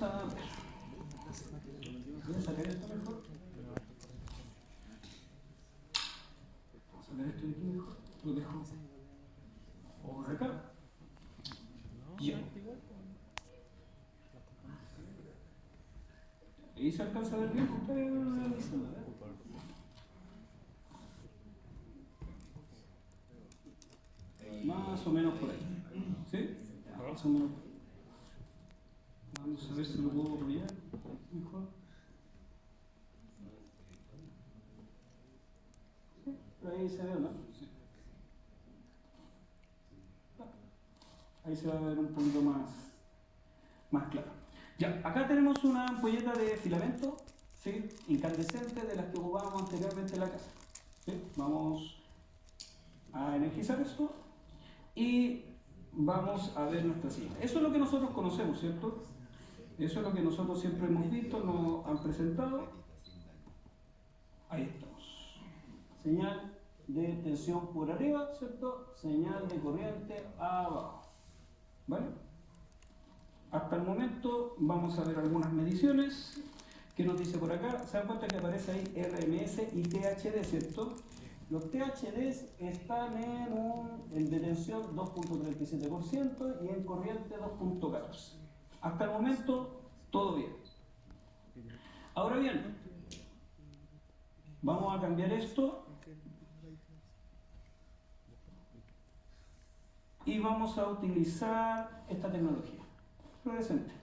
a ver. ¿Voy a sacar esto mejor? Sacar esto de aquí mejor. Lo dejo por acá. Ya. Ahí se alcanza a ver bien, más o menos por ahí. ¿Sí? Más o menos. Vamos a ver si lo puedo apoyar mejor. ¿Sí? Por ahí se ve, ¿no? Sí. Ahí se va a ver un poquito más claro. Ya, acá tenemos una ampolleta de filamento, ¿sí? Incandescente, de las que ocupábamos anteriormente en la casa. ¿Sí? Vamos a energizar esto y vamos a ver nuestra silla. Eso es lo que nosotros conocemos, ¿cierto? Eso es lo que nosotros siempre hemos visto, nos han presentado. Ahí estamos. Señal de tensión por arriba, ¿cierto? Señal de corriente abajo. ¿Vale? Hasta el momento vamos a ver algunas mediciones. ¿Qué nos dice por acá? Se dan cuenta que aparece ahí RMS y THD, ¿cierto? Los THDs están en de tensión 2.37% y en corriente 2.14%. Hasta el momento, todo bien. Ahora bien, vamos a cambiar esto y vamos a utilizar esta tecnología fluorescente.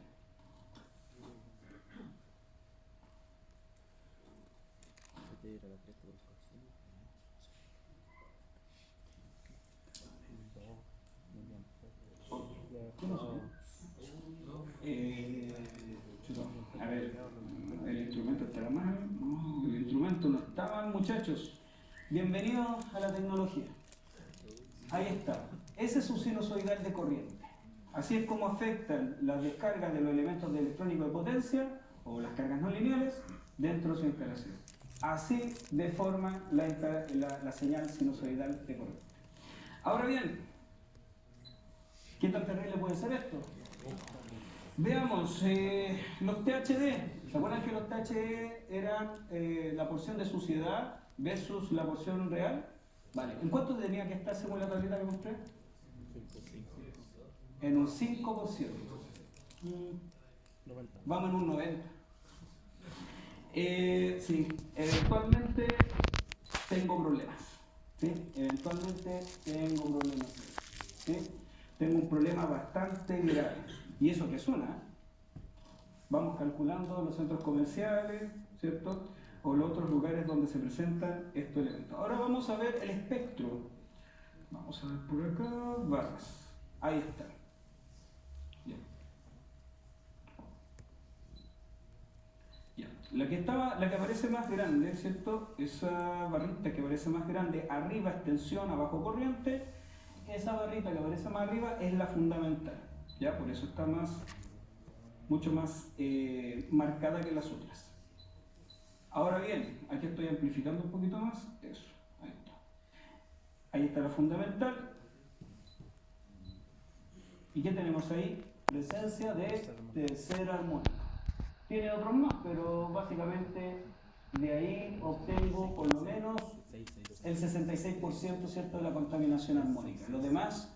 A ver, el instrumento estará mal. No, el instrumento no está mal, muchachos. Bienvenidos a la tecnología. Ahí está. Ese es un sinusoidal de corriente. Así es como afectan las descargas de los elementos de electrónico de potencia o las cargas no lineales dentro de su instalación. Así deforman la señal sinusoidal de corriente. Ahora bien, ¿qué tan terrible puede ser esto? Veamos, los THD. ¿Se acuerdan que los THD eran la porción de suciedad versus la porción real? Vale, ¿en cuánto tenía que estar según la tableta que mostré? En un 5%. Vamos en un 90%. Sí, eventualmente tengo problemas. ¿Sí? Eventualmente tengo problemas. ¿Sí? Tengo un problema bastante grave. Y eso que suena. Vamos calculando los centros comerciales, ¿cierto? O los otros lugares donde se presentan estos elementos. Ahora vamos a ver el espectro. Vamos a ver por acá, barras. Ahí está. Bien. Ya. La que aparece más grande, ¿cierto? Esa barrita que aparece más grande, arriba es tensión, abajo corriente. Esa barrita que aparece más arriba es la fundamental. ¿Ya? Por eso está mucho más marcada que las otras. Ahora bien, aquí estoy amplificando un poquito más. Eso, ahí está. Ahí está la fundamental. ¿Y qué tenemos ahí? Presencia de tercera armónica. Tiene otros más, pero básicamente de ahí obtengo por lo menos el 66%, ¿cierto?, de la contaminación armónica. Lo demás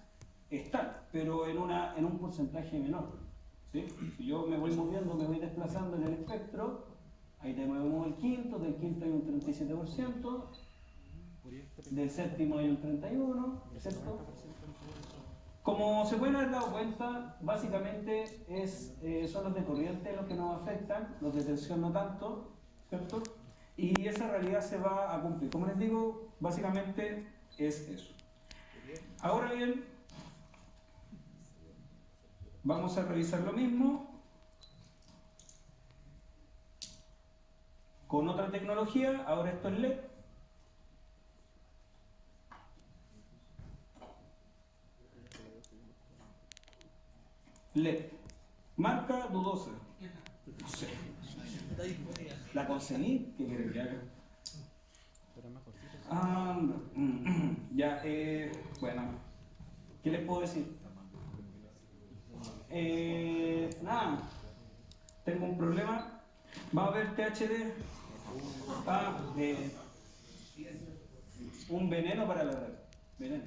está, pero en un porcentaje menor. ¿Sí? Si yo me voy moviendo, me voy desplazando en el espectro, ahí tenemos el quinto, del quinto hay un 37%, del séptimo hay un 31%, ¿cierto? Como se pueden haber dado cuenta, básicamente son los de corriente los que nos afectan, los de tensión no tanto, ¿cierto? Y esa realidad se va a cumplir. Como les digo, básicamente es eso. Ahora bien, vamos a revisar lo mismo con otra tecnología. Ahora esto es LED. LED. Marca dudosa. No sé. ¿La conseguí? ¿Qué quiere que haga? Ya, bueno. ¿Qué les puedo decir? Nada. tengo un problema. Va a haber THD. Un veneno para la red. Veneno.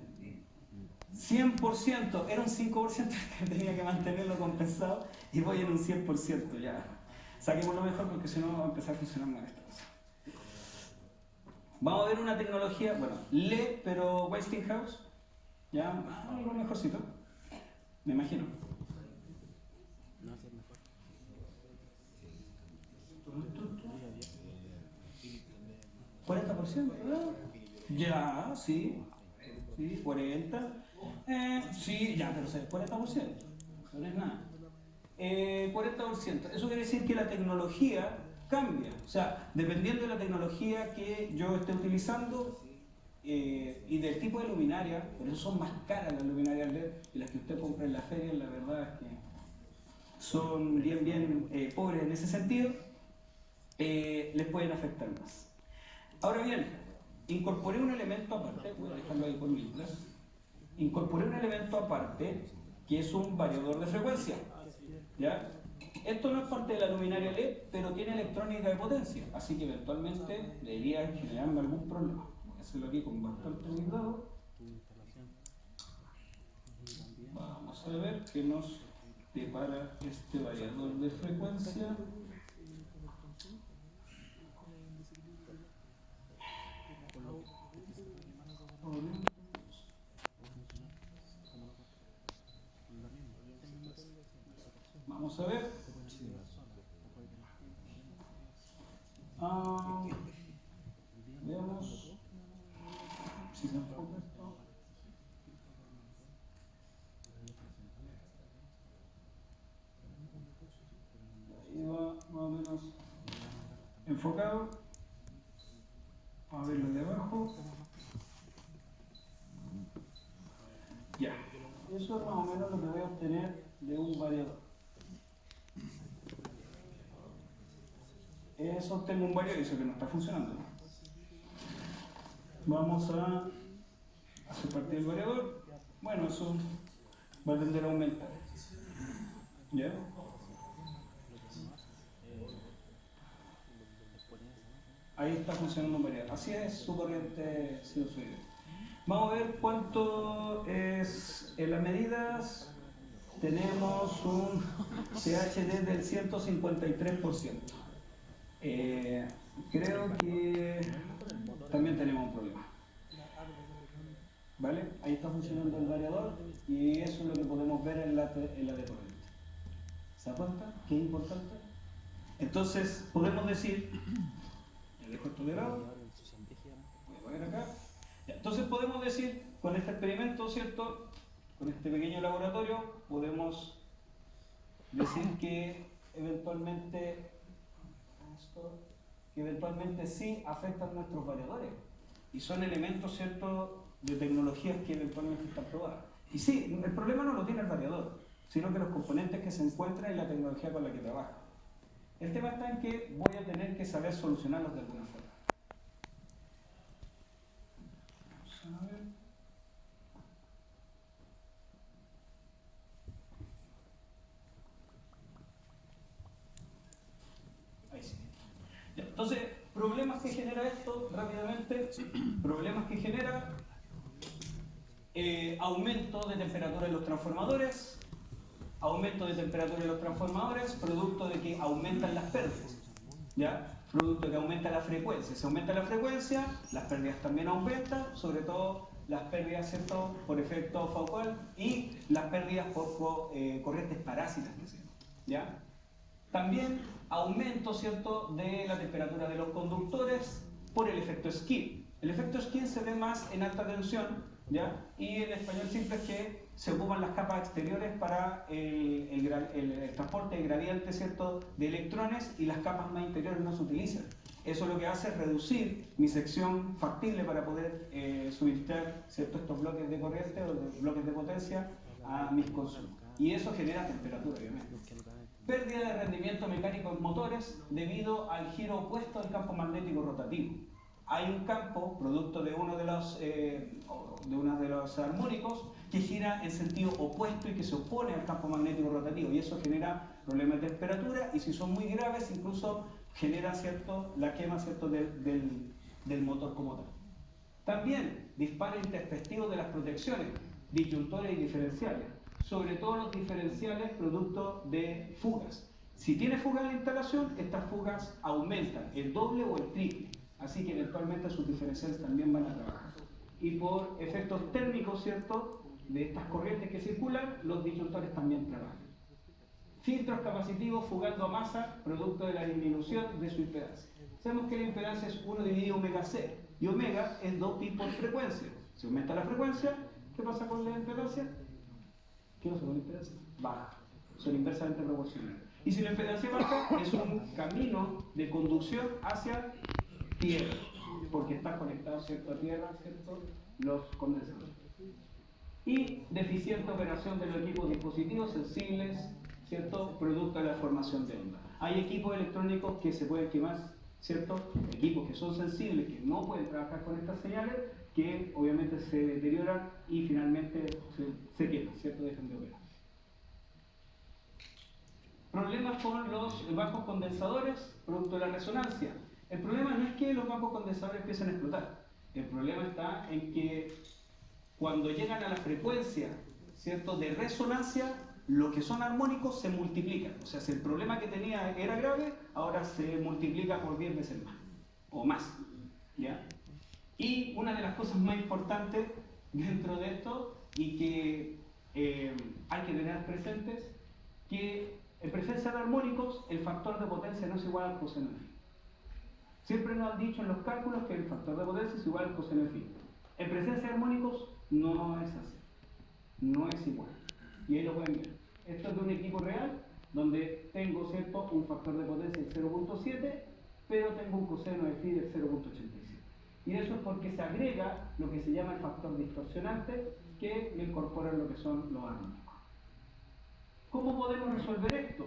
100%, era un 5% que tenía que mantenerlo compensado y voy en un 100%, ya. Saquemos lo mejor porque si no va a empezar a funcionar mal esta cosa. Vamos a ver una tecnología, bueno, LED, pero Westinghouse, ya, algo mejorcito, me imagino. No, sí es mejor. 40%, ¿verdad? Ya, sí. Sí, 40. Sí, ya, pero es 40%. No es nada. 40%. Eso quiere decir que la tecnología cambia. O sea, dependiendo de la tecnología que yo esté utilizando y del tipo de luminaria, por eso son más caras las luminarias LED y las que usted compra en la feria, la verdad es que son bien pobres en ese sentido, les pueden afectar más. Ahora bien, incorporé un elemento aparte, voy a dejarlo ahí por mientras. Incorporé un elemento aparte que es un variador de frecuencia. ¿Ya? Esto no es parte de la luminaria LED, pero tiene electrónica de potencia, así que eventualmente debería generarme algún problema. Voy a hacerlo aquí con bastante cuidado. Vamos a ver qué nos depara este variador de frecuencia. Vamos a ver. Veamos si se enfoca esto. Ahí va más o menos enfocado. Vamos a verlo de abajo. Ya. Eso es más o menos lo que voy a obtener de un variador. Eso tengo un variador, eso que no está funcionando. Vamos a hacer partir el variador. Bueno, eso va a tender a aumentar. ¿Ya? Ahí está funcionando un variador. Así es su corriente sinusoidal. Vamos a ver cuánto es en las medidas. Tenemos un CHD del 153%. Creo que también tenemos un problema. ¿Vale? Ahí está funcionando el variador y eso es lo que podemos ver en la de corriente. ¿Se da cuenta? ¿Qué es importante? Entonces, podemos decir, le dejo esto de lado, voy a poner acá. Entonces podemos decir, con este experimento, ¿cierto? Con este pequeño laboratorio, podemos decir que eventualmente sí afectan nuestros variadores. Y son elementos, ¿cierto?, de tecnologías que eventualmente están probadas. Y sí, el problema no lo tiene el variador, sino que los componentes que se encuentran en la tecnología con la que trabaja. El tema está en que voy a tener que saber solucionarlos de alguna forma. Vamos a ver. Ahí sí. Ya, entonces, problemas que genera esto rápidamente. Problemas que genera aumento de temperatura en los transformadores. Aumento de temperatura en los transformadores, producto de que aumentan las pérdidas. ¿Ya? Producto de que aumenta la frecuencia. Si aumenta la frecuencia, las pérdidas también aumentan, sobre todo las pérdidas, ¿cierto?, por efecto Foucault y las pérdidas por corrientes parásitas, ¿ya? También aumento, ¿cierto?, de la temperatura de los conductores por el efecto Skin. El efecto Skin se ve más en alta tensión, ¿ya? Y en español simple es que se ocupan las capas exteriores para el transporte de gradiente, ¿cierto?, de electrones, y las capas más interiores no se utilizan. Eso lo que hace es reducir mi sección factible para poder suministrar, ¿cierto?, estos bloques de corriente o bloques de potencia a mis consumos. Y eso genera temperatura, obviamente. Pérdida de rendimiento mecánico en motores debido al giro opuesto del campo magnético rotativo. Hay un campo, producto de uno de los armónicos, que gira en sentido opuesto y que se opone al campo magnético rotativo, y eso genera problemas de temperatura y si son muy graves incluso generan, ¿cierto?, la quema, ¿cierto?, del motor como tal. También dispara intempestivos de las protecciones, disyuntores y diferenciales, sobre todo los diferenciales producto de fugas. Si tiene fuga en la instalación, estas fugas aumentan el doble o el triple, así que eventualmente sus diferenciales también van a trabajar. Y por efectos térmicos, ¿cierto?, de estas corrientes que circulan, los disyuntores también trabajan. Filtros capacitivos fugando a masa, producto de la disminución de su impedancia. Sabemos que la impedancia es 1 dividido omega C, y omega es 2 pi por frecuencia. Si aumenta la frecuencia, ¿qué pasa con la impedancia? ¿Qué pasa con la impedancia? Baja. Son inversamente proporcionales. Y si la impedancia baja, es un camino de conducción hacia tierra, porque están conectados, ¿cierto?, a tierra, ¿cierto?, los condensadores. Y deficiente operación de los equipos dispositivos sensibles, ¿cierto?, producto de la formación de onda. Hay equipos electrónicos que se pueden quemar, ¿cierto?, equipos que son sensibles, que no pueden trabajar con estas señales, que obviamente se deterioran y finalmente se queman, ¿cierto?, dejan de operar. Problemas con los bajos condensadores, producto de la resonancia. El problema no es que los bajos condensadores empiecen a explotar. El problema está en que cuando llegan a la frecuencia, ¿cierto?, de resonancia, los que son armónicos se multiplican. O sea, si el problema que tenía era grave, ahora se multiplica por 10 veces más, o más, ¿ya? Y una de las cosas más importantes dentro de esto, y que hay que tener presentes, que en presencia de armónicos, el factor de potencia no es igual al coseno de phi. Siempre nos han dicho en los cálculos que el factor de potencia es igual al coseno de phi. En presencia de armónicos no es así, no es igual. Y ahí lo pueden ver. Esto es de un equipo real, donde tengo, ¿cierto?, un factor de potencia de 0.7, pero tengo un coseno de phi de 0.87. Y eso es porque se agrega lo que se llama el factor distorsionante, que le incorpora lo que son los armónicos. ¿Cómo podemos resolver esto?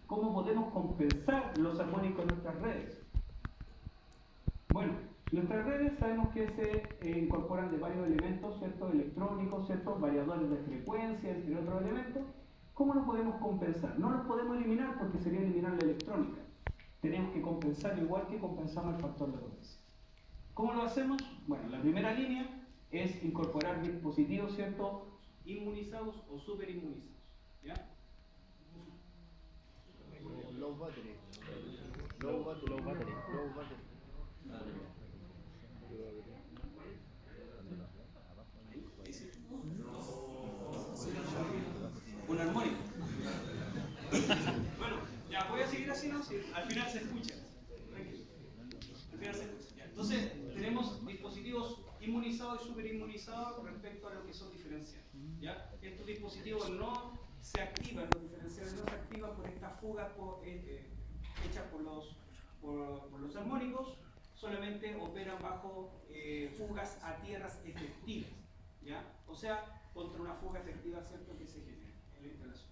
¿Cómo podemos compensar los armónicos en nuestras redes? Bueno, nuestras redes sabemos que se incorporan de varios elementos, ¿cierto?, electrónicos, ¿cierto?, variadores de frecuencia, entre otros elementos. ¿Cómo los podemos compensar? No los podemos eliminar porque sería eliminar la electrónica. Tenemos que compensar igual que compensamos el factor de potencia. ¿Cómo lo hacemos? Bueno, la primera línea es incorporar dispositivos, ¿cierto?, inmunizados o superinmunizados. ¿Ya? Low battery. Low battery. Un armónico. Bueno, ya voy a seguir así, ¿no? Sí, al final se escucha. Tranquilo. Al final se escucha. Ya. Entonces, tenemos dispositivos inmunizados y superinmunizados respecto a lo que son diferenciales. ¿Ya? Estos dispositivos no se activan, los diferenciales no se activan por estas fugas hechas por los armónicos, solamente operan bajo fugas a tierras efectivas, ¿ya? O sea, contra una fuga efectiva, ¿cierto?, que se genera en la instalación.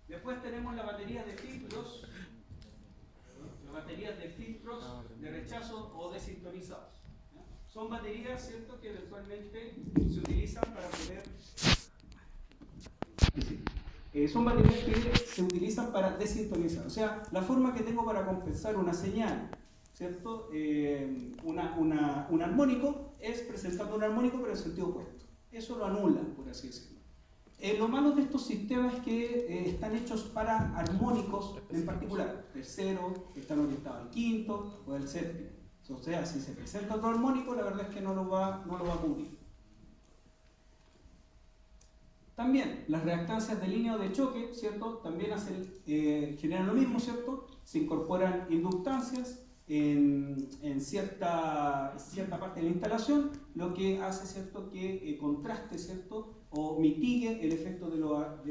Después tenemos las baterías de filtros, de rechazo o desintonizados, ¿ya? Son baterías, ¿cierto?, que eventualmente se utilizan para poder... son baterías que se utilizan para desintonizar. O sea, la forma que tengo para compensar una señal, ¿cierto?, un armónico, es presentando un armónico pero en sentido opuesto. Eso lo anula, por así decirlo. Lo malo de estos sistemas es que están hechos para armónicos en particular. Tercero, están orientados al quinto o al séptimo. O sea, si se presenta otro armónico, la verdad es que no lo va a cubrir. También, las reactancias de línea o de choque, ¿cierto?, también generan lo mismo, ¿cierto? Se incorporan inductancias en cierta parte de la instalación, lo que hace, ¿cierto?, que contraste, ¿cierto?, o mitigue el efecto de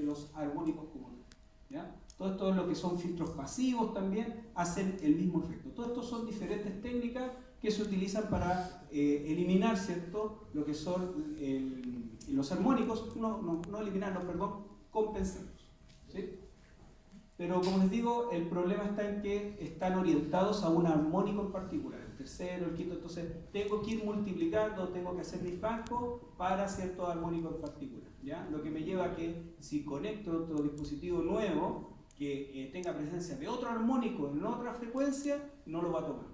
los armónicos comunes, ¿ya? Todo esto es lo que son filtros pasivos también, hacen el mismo efecto. Todo esto son diferentes técnicas que se utilizan para eliminar, ¿cierto?, lo que son los armónicos, no eliminarlos, perdón, compensarlos, ¿sí? Pero como les digo, el problema está en que están orientados a un armónico en particular, el tercero, el quinto, entonces tengo que ir multiplicando, tengo que hacer mis bancos para cierto armónico en particular, ¿ya? Lo que me lleva a que si conecto otro dispositivo nuevo, que tenga presencia de otro armónico en otra frecuencia, no lo va a tomar.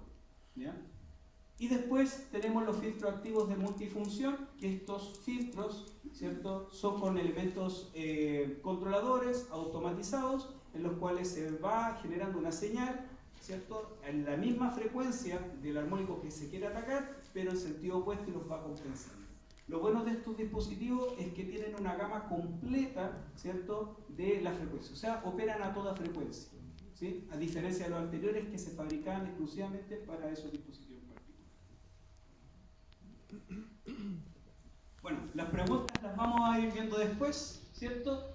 ¿Ya? Y después tenemos los filtros activos de multifunción, que estos filtros, ¿cierto?, son con elementos controladores automatizados, en los cuales se va generando una señal, ¿cierto?, en la misma frecuencia del armónico que se quiere atacar, pero en sentido opuesto, y los va compensando. Lo bueno de estos dispositivos es que tienen una gama completa, ¿cierto?, de la frecuencia, o sea, operan a toda frecuencia, ¿sí?, a diferencia de los anteriores que se fabricaban exclusivamente para esos dispositivos. Bueno, las preguntas las vamos a ir viendo después, ¿cierto?